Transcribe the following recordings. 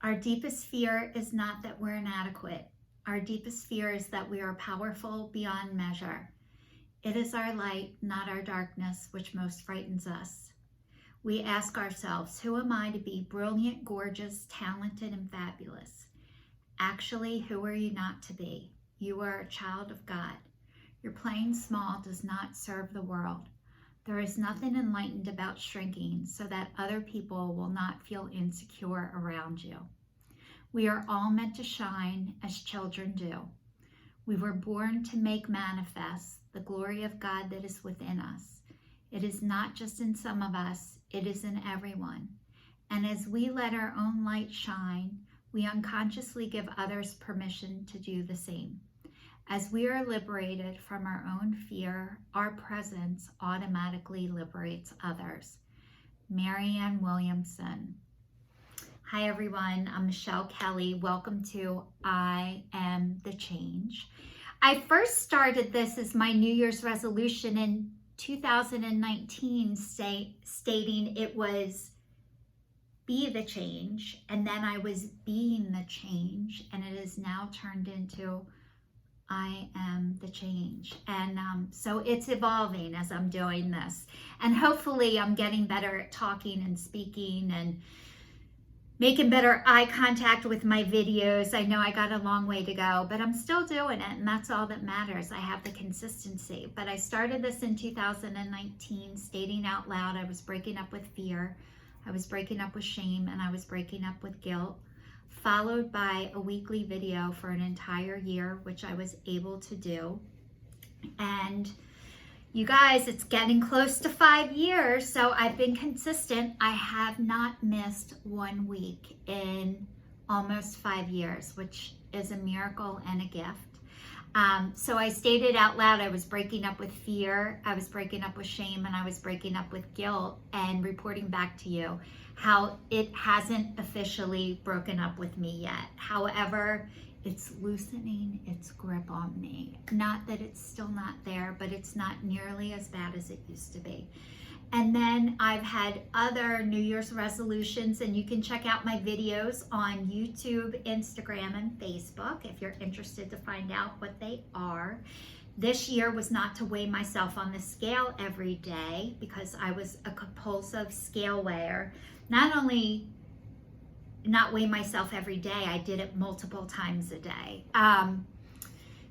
Our deepest fear is not that we're inadequate. Our deepest fear is that we are powerful beyond measure. It is our light, not our darkness, which most frightens us. We ask ourselves, who am I to be brilliant, gorgeous, talented, and fabulous? Actually, who are you not to be? You are a child of God. Your playing small does not serve the world. There is nothing enlightened about shrinking so that other people will not feel insecure around you. We are all meant to shine as children do. We were born to make manifest the glory of God that is within us. It is not just in some of us, it is in everyone. And as we let our own light shine, we unconsciously give others permission to do the same. As we are liberated from our own fear, our presence automatically liberates others. Marianne Williamson. Hi everyone, I'm Michelle Kelly. Welcome to I Am the Change. I first started this as my New Year's resolution in 2019, stating it was be the change, and then I was being the change, and it is now turned into I am the change. And so it's evolving as I'm doing this, and hopefully I'm getting better at talking and speaking and making better eye contact with my videos. I know I got a long way to go, but I'm still doing it, and that's all that matters. I have the consistency. But I started this in 2019, stating out loud I was breaking up with fear, I was breaking up with shame, and I was breaking up with guilt, followed by a weekly video for an entire year, which I was able to do. And you guys, it's getting close to 5 years, so I've been consistent. I have not missed 1 week in almost 5 years, which is a miracle and a gift. So I stated out loud I was breaking up with fear, I was breaking up with shame, and I was breaking up with guilt, and reporting back to you how it hasn't officially broken up with me yet. However, it's loosening its grip on me. Not that it's still not there, but it's not nearly as bad as it used to be. And then I've had other New Year's resolutions, and you can check out my videos on YouTube, Instagram, and Facebook if you're interested to find out what they are. This year was not to weigh myself on the scale every day, because I was a compulsive scale weigher. Not only not weigh myself every day, I did it multiple times a day.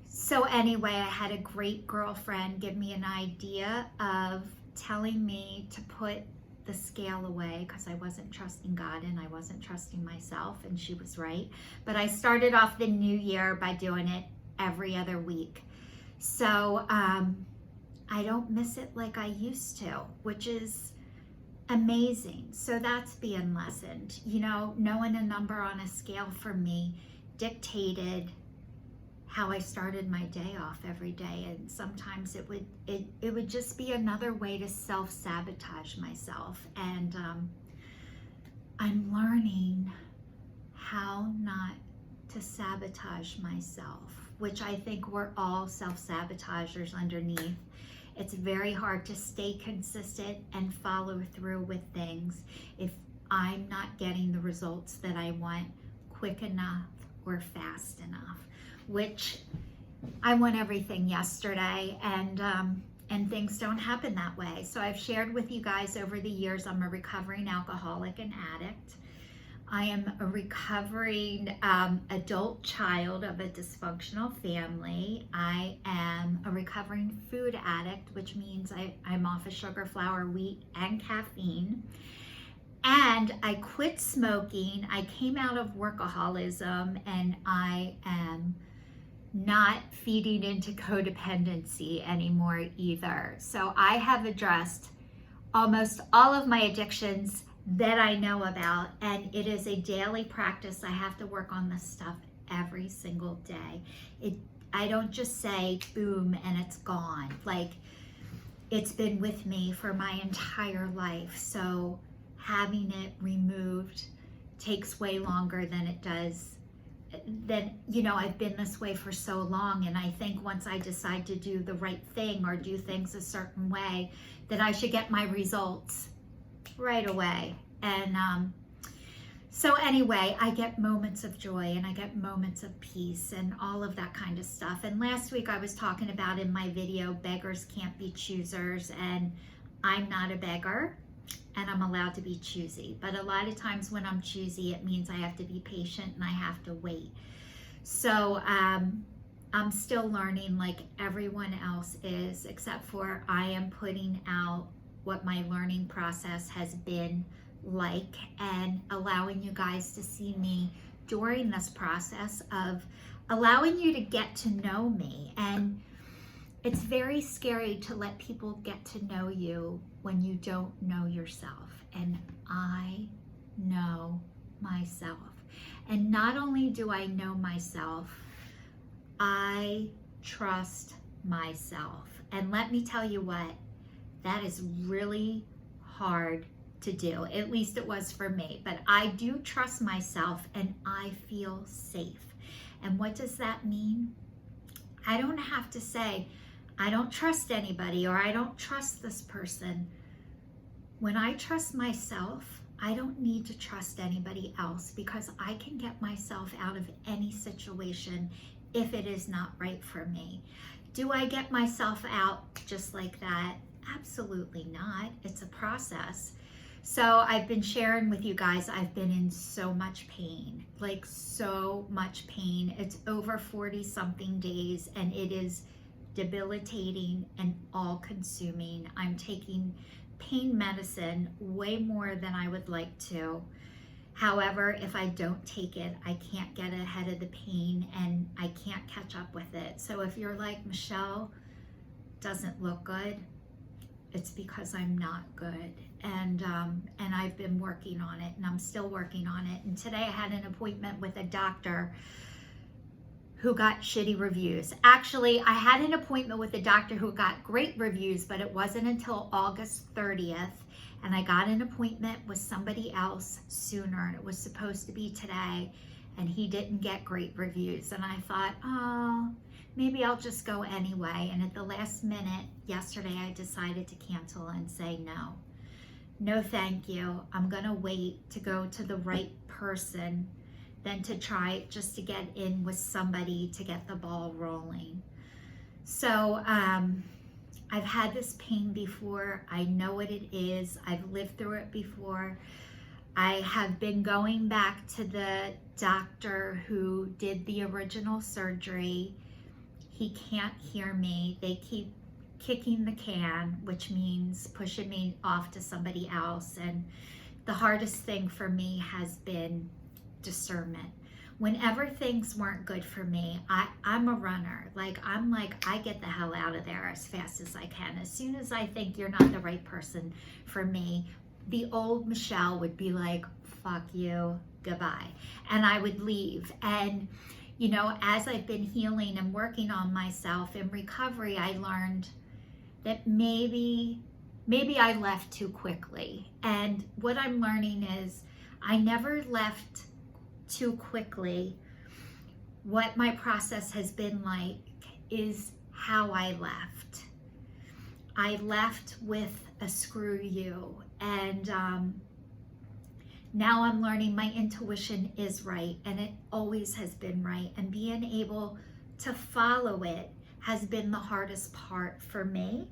So anyway, I had a great girlfriend give me an idea of telling me to put the scale away, because I wasn't trusting God and I wasn't trusting myself, and she was right. But I started off the new year by doing it every other week. So I don't miss it like I used to, which is amazing. So that's being lessened. You know, knowing a number on a scale for me dictated how I started my day off every day, and sometimes it would just be another way to self-sabotage myself. And I'm learning how not to sabotage myself, which I think we're all self-sabotagers underneath. It's very hard to stay consistent and follow through with things if I'm not getting the results that I want quick enough or fast enough, which I want everything yesterday, and things don't happen that way. So I've shared with you guys over the years, I'm a recovering alcoholic and addict. I am a recovering adult child of a dysfunctional family. I am a recovering food addict, which means I'm off of sugar, flour, wheat, and caffeine. And I quit smoking. I came out of workaholism, and I am not feeding into codependency anymore either. So I have addressed almost all of my addictions that I know about, and it is a daily practice. I have to work on this stuff every single day. I don't just say boom and it's gone. Like, it's been with me for my entire life. So having it removed takes way longer than it does. Then, you know, I've been this way for so long, and I think once I decide to do the right thing or do things a certain way, that I should get my results right away. And So anyway, I get moments of joy and I get moments of peace and all of that kind of stuff. And last week I was talking about in my video, beggars can't be choosers, and I'm not a beggar and I'm allowed to be choosy. But a lot of times when I'm choosy, it means I have to be patient and I have to wait. So I'm still learning like everyone else is, except for I am putting out what my learning process has been like and allowing you guys to see me during this process of allowing you to get to know me. And it's very scary to let people get to know you when you don't know yourself. And I know myself. And not only do I know myself, I trust myself. And let me tell you what, that is really hard to do. At least it was for me. But I do trust myself and I feel safe. And what does that mean? I don't have to say, I don't trust anybody or I don't trust this person. When I trust myself, I don't need to trust anybody else because I can get myself out of any situation if it is not right for me. Do I get myself out just like that? Absolutely not. It's a process. So I've been sharing with you guys, I've been in so much pain, like so much pain. It's over 40 something days and it is debilitating and all consuming. I'm taking pain medicine way more than I would like to. However, if I don't take it, I can't get ahead of the pain and I can't catch up with it. So if you're like, Michelle, doesn't look good, it's because I'm not good. And I've been working on it and I'm still working on it. And today I had an appointment with a doctor who got shitty reviews. Actually, I had an appointment with a doctor who got great reviews, but it wasn't until August 30th. And I got an appointment with somebody else sooner, and it was supposed to be today, and he didn't get great reviews. And I thought, oh, maybe I'll just go anyway. And at the last minute, yesterday, I decided to cancel and say no. No, thank you. I'm gonna wait to go to the right person than to try just to get in with somebody to get the ball rolling. So I've had this pain before. I know what it is. I've lived through it before. I have been going back to the doctor who did the original surgery. He can't hear me. They keep kicking the can, which means pushing me off to somebody else. And the hardest thing for me has been discernment. Whenever things weren't good for me, I'm a runner. I get the hell out of there as fast as I can. As soon as I think you're not the right person for me, the old Michelle would be like, fuck you, goodbye. And I would leave. And, you know, as I've been healing and working on myself in recovery, I learned that maybe I left too quickly. And what I'm learning is I never left too quickly. What my process has been like is how I left. I left with a screw you. And now I'm learning my intuition is right, and it always has been right. And being able to follow it has been the hardest part for me,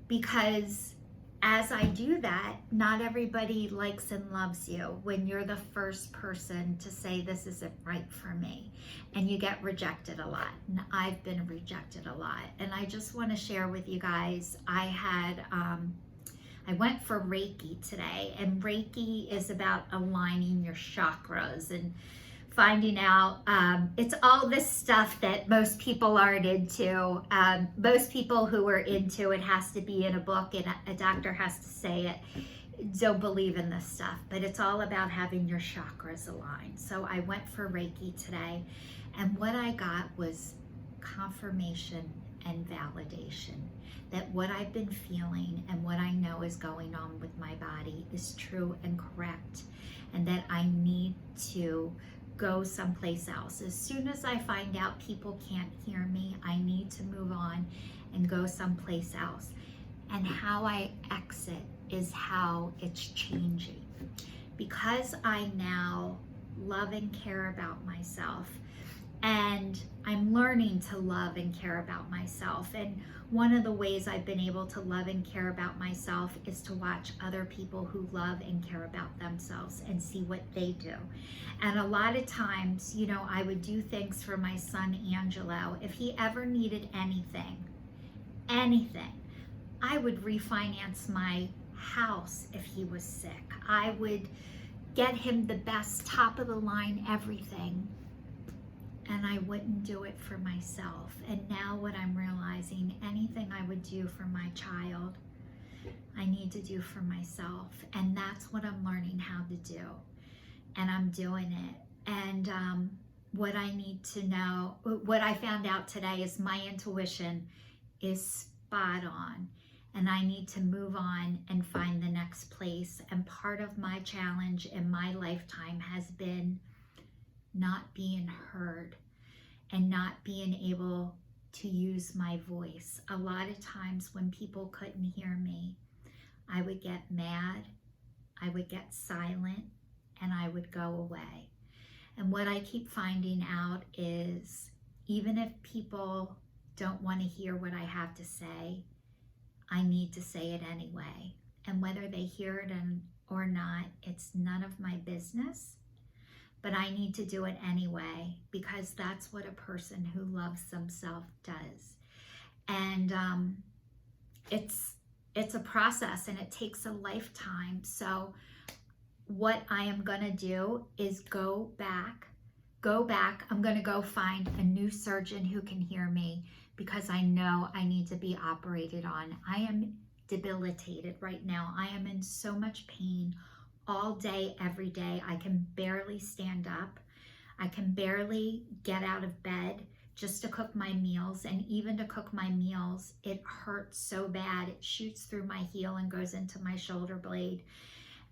because as I do that, not everybody likes and loves you when you're the first person to say this isn't right for me, and you get rejected a lot. And I've been rejected a lot. And I just want to share with you guys, I went for Reiki today, and Reiki is about aligning your chakras and finding out, it's all this stuff that most people aren't into. Most people who are into it has to be in a book and a doctor has to say it, don't believe in this stuff, but it's all about having your chakras aligned. So I went for Reiki today, and what I got was confirmation and validation that what I've been feeling and what I know is going on with my body is true and correct, and that I need to go someplace else. As soon as I find out people can't hear me, I need to move on and go someplace else. And how I exit is how it's changing. because I now love and care about myself, and I'm learning to love and care about myself. And one of the ways I've been able to love and care about myself is to watch other people who love and care about themselves and see what they do. And a lot of times, you know, I would do things for my son Angelo. If he ever needed anything, I would refinance my house if he was sick. I would get him the best top of the line everything, and I wouldn't do it for myself. And now what I'm realizing, anything I would do for my child, I need to do for myself. And that's what I'm learning how to do. And I'm doing it. And what I need to know, what I found out today is my intuition is spot on. And I need to move on and find the next place. And part of my challenge in my lifetime has been not being heard and not being able to use my voice. A lot of times when people couldn't hear me, I would get mad, I would get silent, and I would go away. And what I keep finding out is even if people don't want to hear what I have to say, I need to say it anyway. And whether they hear it or not, it's none of my business. But I need to do it anyway, because that's what a person who loves themselves does. And it's a process, and it takes a lifetime. So what I am going to do is go back. I'm going to go find a new surgeon who can hear me, because I know I need to be operated on. I am debilitated right now. I am in so much pain all day, every day. I can barely stand up. I can barely get out of bed just to cook my meals. And even to cook my meals, it hurts so bad. It shoots through my heel and goes into my shoulder blade.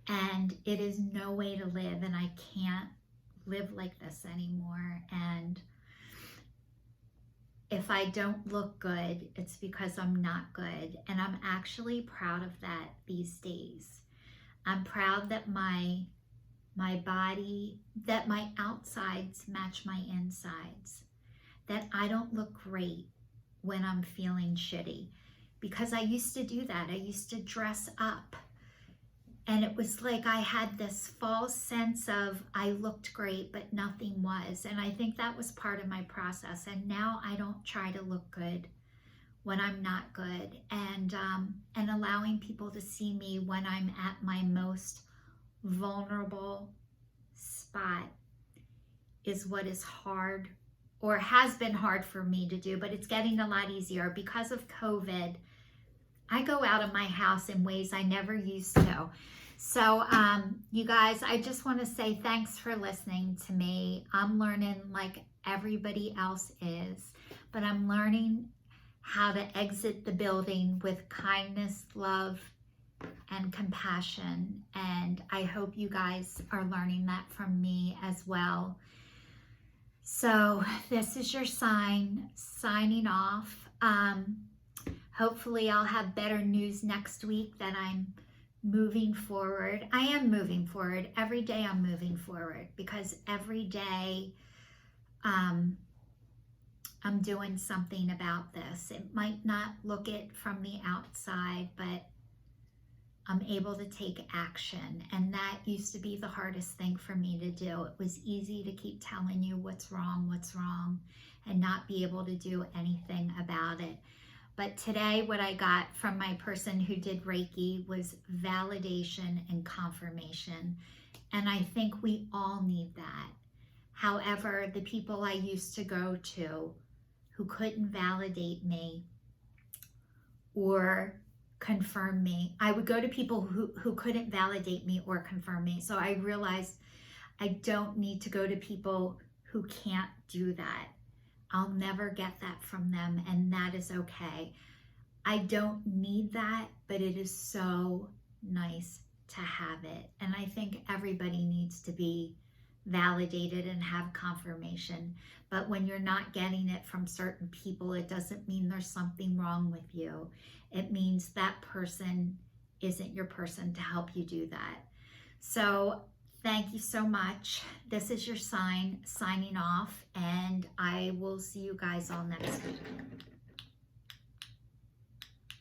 And it is no way to live. And I can't live like this anymore. And if I don't look good, it's because I'm not good. And I'm actually proud of that these days. I'm proud that my body, that my outsides match my insides, that I don't look great when I'm feeling shitty, because I used to do that. I used to dress up, and it was like I had this false sense of I looked great, but nothing was. And I think that was part of my process. And now I don't try to look good when I'm not good, and allowing people to see me when I'm at my most vulnerable spot is what is hard, or has been hard for me to do, but it's getting a lot easier. Because of COVID, I go out of my house in ways I never used to. So you guys, I just want to say thanks for listening to me. I'm learning like everybody else is, but I'm learning how to exit the building with kindness, love, and compassion. And I hope you guys are learning that from me as well. So this is your sign, signing off. Hopefully I'll have better news next week that I'm moving forward. I am moving forward. Every day I'm moving forward, because every day I'm doing something about this. It might not look it from the outside, but I'm able to take action. And that used to be the hardest thing for me to do. It was easy to keep telling you what's wrong, and not be able to do anything about it. But today, what I got from my person who did Reiki was validation and confirmation. And I think we all need that. However, the people I used to go to who couldn't validate me or confirm me, I would go to people who couldn't validate me or confirm me. So I realized I don't need to go to people who can't do that. I'll never get that from them, and that is okay. I don't need that, but it is so nice to have it. And I think everybody needs to be validated and have confirmation. But when you're not getting it from certain people, it doesn't mean there's something wrong with you. It means that person isn't your person to help you do that. So Thank you so much. This is your sign signing off, and I will see you guys all next week.